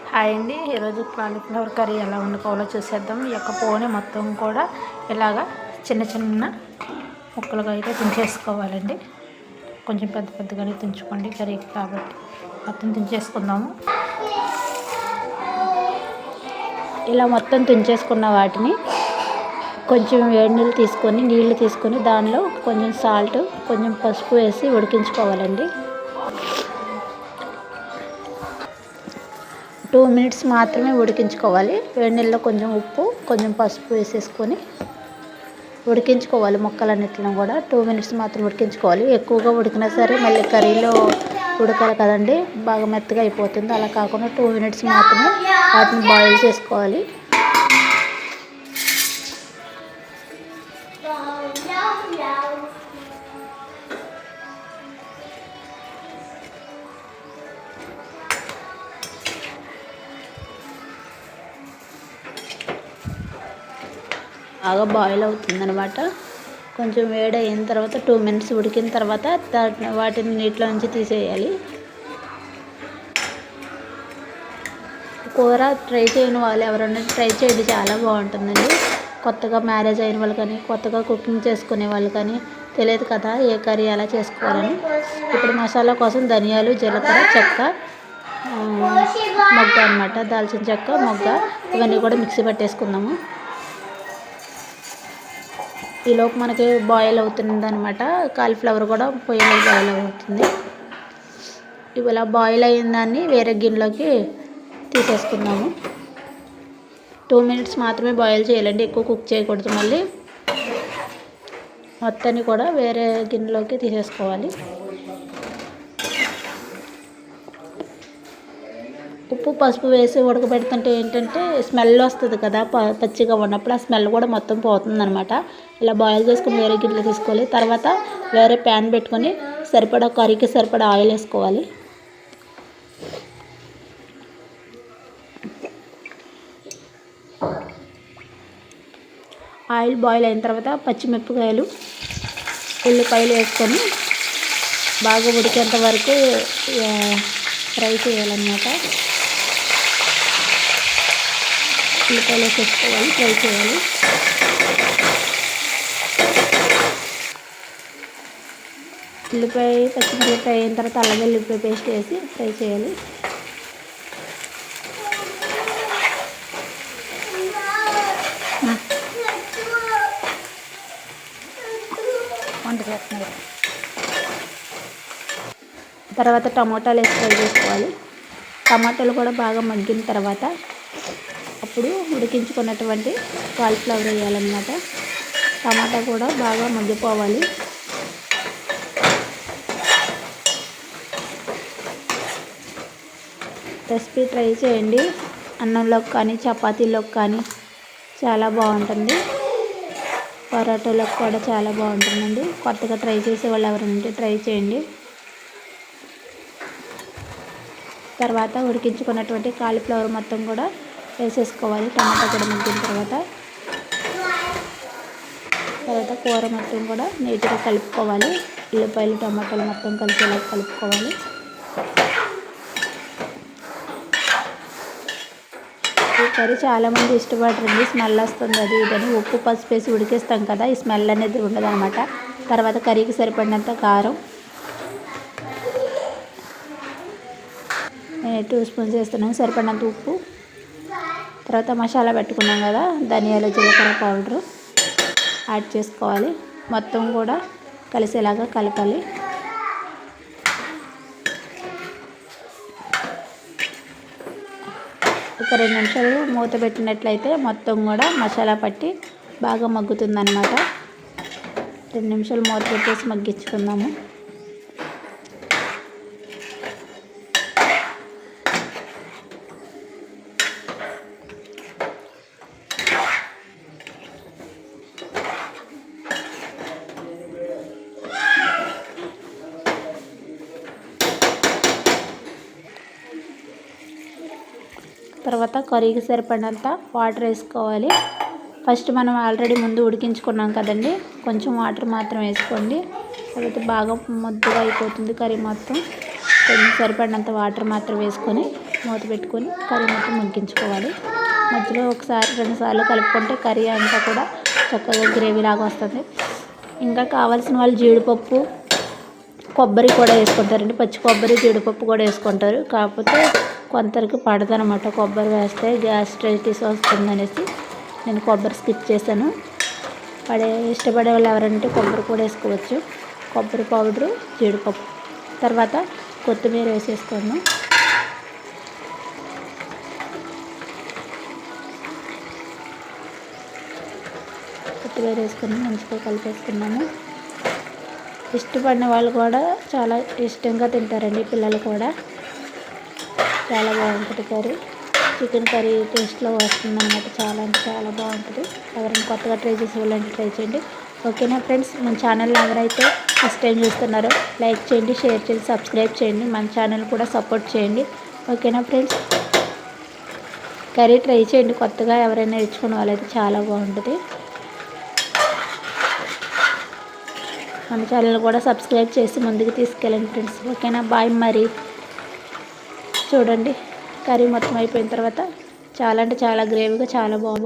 Hi అండి. ఈరోజు cauliflower curry ఎలా వండుకోవాలో చూసేద్దాం. ఈ యొక్క పోనీ మొత్తం కూడా ఇలాగా చిన్న చిన్న ముక్కలుగా అయితే తుంచేసుకోవాలండి. కొంచెం పెద్ద పెద్దగానే తుంచుకోండి కర్రీకి కాబట్టి. మొత్తం తుంచేసుకుందాము. ఇలా మొత్తం తుంచేసుకున్న వాటిని కొంచెం వేడి నీళ్ళు తీసుకొని దానిలో కొంచెం సాల్ట్, కొంచెం పసుపు వేసి ఉడికించుకోవాలండి. 2 minutes మాత్రమే ఉడికించుకోవాలి. వేడి నీళ్ళలో కొంచెం ఉప్పు, కొంచెం పసుపు వేసేసుకొని ఉడికించుకోవాలి. ముక్కలన్నిటిని కూడా 2 minutes మాత్రం ఉడికించుకోవాలి. ఎక్కువగా ఉడికినా సరే మళ్ళీ కర్రీలో ఉడకాలి కదండి, బాగా మెత్తగా అయిపోతుంది. అలా కాకుండా 2 minutes మాత్రమే వాటిని బాయిల్ చేసుకోవాలి. బాగా బాయిల్ అవుతుందన్నమాట. కొంచెం వేడి అయిన తర్వాత 2 minutes ఉడికిన తర్వాత వాటిని నీటిలో నుంచి తీసేయాలి. కూర ట్రై చేయని వాళ్ళు ఎవరైనా ట్రై చేయండి, చాలా బాగుంటుందండి. కొత్తగా మ్యారేజ్ అయిన వాళ్ళు కానీ, కొత్తగా కుకింగ్ చేసుకునే వాళ్ళు కానీ తెలియదు కదా ఏ కర్రీ ఎలా చేసుకోవాలని. ఇప్పుడు మసాలా కోసం ధనియాలు, జీలకర్ర, చెక్క, మొగ్గ అన్నమాట, దాల్చిన చెక్క, మొగ్గ ఇవన్నీ కూడా మిక్సీ పట్టేసుకుందాము. ఈలోపు మనకి బాయిల్ అవుతుంది అనమాట. కాలీఫ్లవర్ కూడా పొయ్యి మీద బాయిల్ అవుతుంది. ఇలా బాయిల్ అయిన దాన్ని వేరే గిన్నెలోకి తీసేసుకుందాము. 2 minutes మాత్రమే బాయిల్ చేయాలండి, ఎక్కువ కుక్ చేయకూడదు. మళ్ళీ మొత్తాన్ని కూడా వేరే గిన్నెలోకి తీసేసుకోవాలి. ఉప్పు, పసుపు వేసి ఉడకబెడుతుంటే ఏంటంటే స్మెల్ వస్తుంది కదా పచ్చిగా ఉన్నప్పుడు, ఆ స్మెల్ కూడా మొత్తం పోతుంది అనమాట. ఇలా బాయిల్ చేసుకుని వేరే గిన్నెలో తీసుకోవాలి. తర్వాత వేరే ప్యాన్ పెట్టుకొని సరిపడా కర్రీకి సరిపడా ఆయిల్ వేసుకోవాలి. ఆయిల్ బాయిల్ అయిన తర్వాత పచ్చిమిరపకాయలు, ఉల్లిపాయలు వేసుకొని బాగా ఉడికేంత వరకు ఫ్రై చేయాలన్నమాట. ఉల్లిపాయలు వేసేసుకోవాలి, ఫ్రై చేయాలి. పచ్చిమిరపకాయ ఫ్రై అయిన తర్వాత అల్లం వెల్లుల్లి పేస్ట్ వేసి ఫ్రై చేయాలి. తర్వాత టమాటాలు వేసి ఫ్రై చేసుకోవాలి. టమాటాలు కూడా బాగా మగ్గిన తర్వాత అప్పుడు ఉడికించుకున్నటువంటి కాలీఫ్లవర్ వేయాలన్నమాట. టమాటా కూడా బాగా మగ్గిపోవాలి. రెసిపీ ట్రై చేయండి. అన్నంలోకి కానీ, చపాతీలోకి కానీ చాలా బాగుంటుంది. పరోటాలోకి కూడా చాలా బాగుంటుందండి. కొత్తగా ట్రై చేసే వాళ్ళు ఎవరైనా ఉంటే ట్రై చేయండి. తర్వాత ఉడికించుకున్నటువంటి కాలీఫ్లవర్ మొత్తం కూడా వేసేసుకోవాలి. టమాటా కూడా మగ్గిన తర్వాత కూర మొత్తం కూడా నీట్గా కలుపుకోవాలి. ఉల్లిపాయలు, టమాటాలు మొత్తం కలిసేలా కలుపుకోవాలి. ఈ కర్రీ చాలామంది ఇష్టపడరండి, స్మెల్ వస్తుంది అది ఇదని. ఉప్పు, పసుపు వేసి ఉడికిస్తాం కదా, ఈ స్మెల్ అనేది ఉండదు అనమాట. తర్వాత కర్రీకి సరిపడినంత కారం, 2 spoons వేస్తున్నాను, సరిపడినంత ఉప్పు. తర్వాత మసాలా పెట్టుకున్నాం కదా, ధనియాలు, జీలకర్ర పౌడరు యాడ్ చేసుకోవాలి. మొత్తం కూడా కలిసేలాగా కలపాలి. ఒక 2 నిమిషాలు మూత పెట్టినట్లయితే మొత్తం కూడా మసాలా పట్టి బాగా మగ్గుతుందన్నమాట. 2 నిమిషాలు మూత పెట్టేసి మగ్గించుకుందాము. తర్వాత కర్రీకి సరిపడినంత వాటర్ వేసుకోవాలి. ఫస్ట్ మనం ఆల్రెడీ ముందు ఉడికించుకున్నాం కదండి, కొంచెం వాటర్ మాత్రం వేసుకోండి. కాబట్టి బాగా ముద్దగా అయిపోతుంది కర్రీ మొత్తం. కొంచెం సరిపడినంత వాటర్ మాత్రం వేసుకొని మూత పెట్టుకొని కర్రీ మొత్తం మగ్గించుకోవాలి. మధ్యలో ఒకసారి 2 సార్లు కలుపుకుంటే కర్రీ అంతా కూడా చక్కగా గ్రేవీ లాగా వస్తుంది. ఇంకా కావాల్సిన వాళ్ళు జీడిపప్పు కొబ్బరి కూడా వేసుకుంటారండి. పచ్చి కొబ్బరి జీడిపప్పు కూడా వేసుకుంటారు. కాకపోతే కొందరికి పడదనమాట కొబ్బరి వేస్తే గ్యాస్ట్రైటిస్ వస్తుందనేసి నేను కొబ్బరి స్కిప్ చేశాను. ఇష్టపడే వాళ్ళు ఎవరంటే కొబ్బరి కూడా వేసుకోవచ్చు. కొబ్బరి పౌడరు జీడిపప్పు తర్వాత కొత్తిమీర వేసేసుకున్నాం. కొత్తిమీర వేసుకుని మంచిగా కలిపేసుకున్నాము. ఇష్టపడిన వాళ్ళు కూడా చాలా ఇష్టంగా తింటారండి. పిల్లలు కూడా చాలా బాగుంటుంది కర్రీ. చికెన్ కర్రీ టేస్ట్లో వస్తుంది అనమాట. చాలా అంటే చాలా బాగుంటుంది. ఎవరైనా కొత్తగా ట్రై చేసే వాళ్ళంటే ట్రై చేయండి. ఓకేనా ఫ్రెండ్స్, మన ఛానల్ ఎవరైతే ఫస్ట్ టైం చూస్తున్నారో లైక్ చేయండి, షేర్ చేయండి, సబ్స్క్రైబ్ చేయండి. మన ఛానల్ కూడా సపోర్ట్ చేయండి. ఓకేనా ఫ్రెండ్స్, కర్రీ ట్రై చేయండి. కొత్తగా ఎవరైనా నేర్చుకునే వాళ్ళైతే చాలా బాగుంటుంది. మన ఛానల్ కూడా సబ్స్క్రైబ్ చేసి ముందుకు తీసుకెళ్ళండి ఫ్రెండ్స్. ఓకేనా, బాయ్. మరి చూడండి కర్రీ మొత్తం అయిపోయిన తర్వాత చాలా అంటే చాలా గ్రేవీగా చాలా బాగుంది.